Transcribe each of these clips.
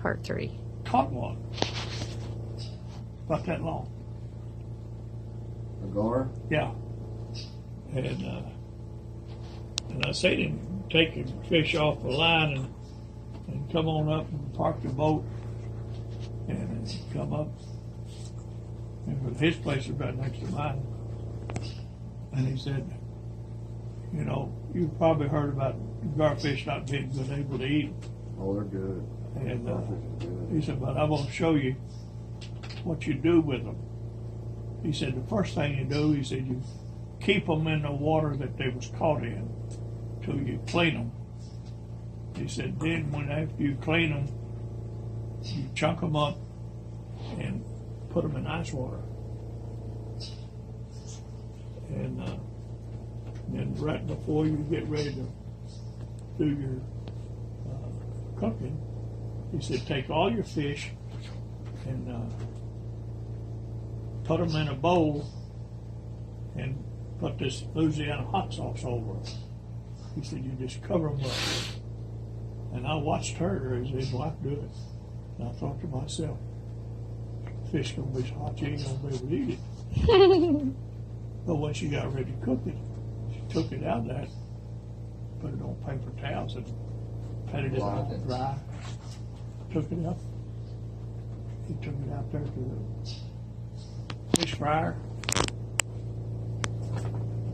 Part 3. Caught one. About that long. A gar? Yeah. And I say to him, take the fish off the line and come on up and park the boat and come up. And his place is right next to mine. And he said, you know, you've probably heard about garfish not being good able to eat. Oh, they're good. And Garfish are good. he said, but I'm going to show you what you do with them. He said, the first thing you do, he said, you keep them in the water that they was caught in till you clean them. He said, then when after you clean them, you chunk them up and put them in ice water. And then right before you get ready to do your cooking, he said, take all your fish and put them in a bowl and put this Louisiana hot sauce over it. He said, you just cover them up. And I watched her as his wife do it. And I thought to myself, fish gonna be so hot you ain't gonna be able to eat it. But when she got ready to cook it, she took it out of that, put it on paper towels and patted it all dry. Took it up. He took it out there to the fish fryer,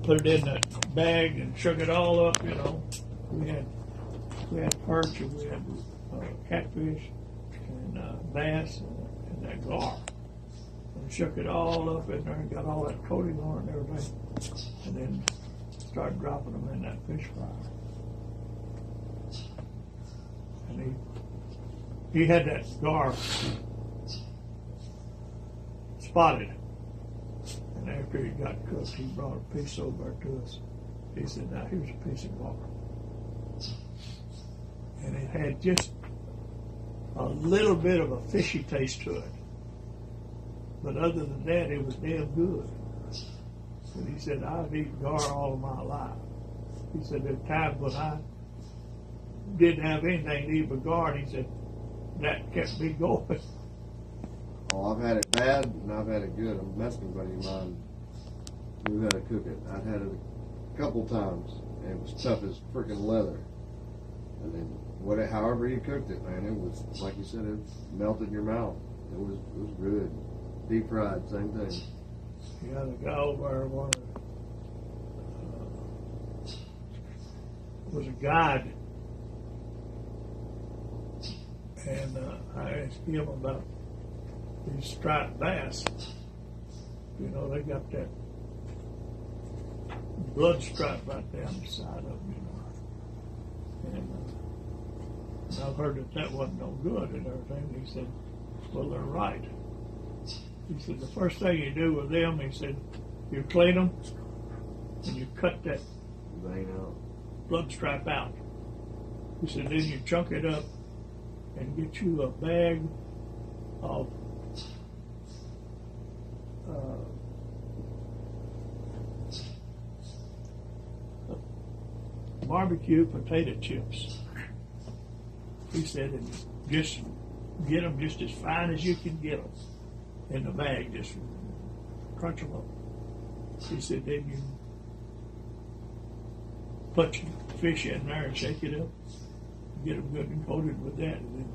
put it in that bag and shook it all up, you know. We had perch and we had catfish and bass and that gar. And shook it all up in there and got all that coating on it and everything. And then started dropping them in that fish fryer. And he had that gar spotted. And after he got cooked, he brought a piece over to us. He said, now here's a piece of gar. And it had just a little bit of a fishy taste to it. But other than that, it was damn good. And he said, I've eaten gar all of my life. He said, there were times when I didn't have anything to eat but gar, and he said, that kept me going. Oh, I've had it bad and I've had it good. A Mexican buddy of mine, we had to cook it. I'd had it a couple times, and it was tough as freaking leather. And then, however he cooked it, man, it was, like you said, it melted in your mouth. It was good. Deep fried, same thing. Yeah, the guy over was a guide, and I asked him about these striped bass. You know, they got that blood stripe right down the side of them, you know. And I've heard that wasn't no good and everything. He said, well, they're right. He said, the first thing you do with them, he said, you clean them and you cut that Vein out. blood stripe out. He said, then you chunk it up and get you a bag of barbecue potato chips. He said, and just get them just as fine as you can get them in the bag, just crunch them up. He said, then you put your fish in there and shake it up, get them good and coated with that, and then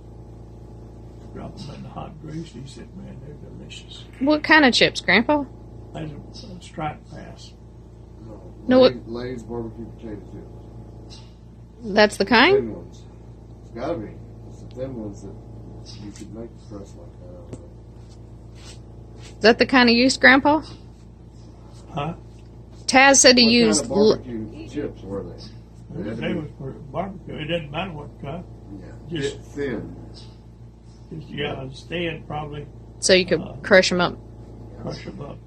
drop them in the hot grease. He said, man, they're delicious. What kind of chips, Grandpa? That's a striped bass. No, Lay's barbecue potato chips. That's the kind? Thin ones. It's gotta be. It's the thin ones that you could make the crust like that out of. Is that the kind of use, Grandpa? Huh? Taz said he What used. kind of barbecue chips were they? They was for barbecue. It didn't matter what kind. Yeah. Just thin. Just, yeah, stand probably, So you could crush them up. crush them up.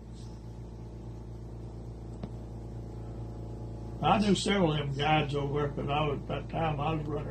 I knew several of them guides over there because at that time I was running